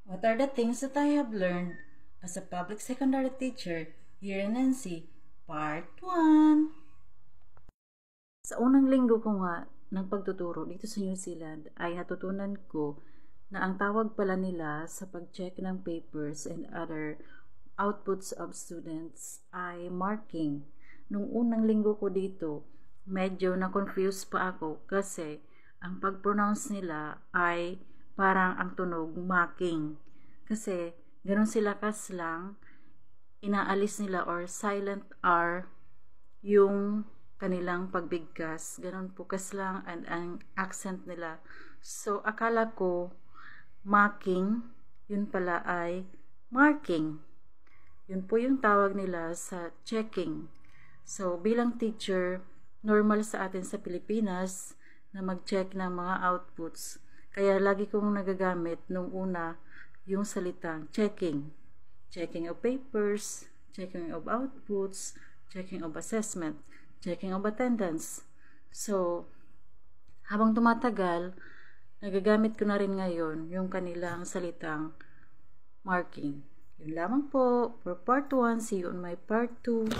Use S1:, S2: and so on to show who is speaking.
S1: What are the things that I have learned as a public secondary teacher here in NC? Part 1. Sa unang linggo ko nga ng pagtuturo dito sa New Zealand ay natutunan ko na ang tawag pala nila sa pag-check ng papers and other outputs of students ay marking. Nung unang linggo ko dito, medyo na-confuse pa ako kasi ang pag-pronounce nila ay parang ang tunog marking. Kasi ganun sila kaslang inaalis nila or silent R yung kanilang pagbigkas. Ganun po kaslang ang accent nila. So akala ko marking, yun pala ay marking. Yun po yung tawag nila sa checking. So bilang teacher, normal sa atin sa Pilipinas na mag-check ng mga outputs. Kaya lagi kong nagagamit nung una yung salitang checking. Checking of papers, checking of outputs, checking of assessment, checking of attendance. So, habang tumatagal, nagagamit ko na rin ngayon yung kanilang salitang marking. Yun lamang po for part 1. See you on my part 2.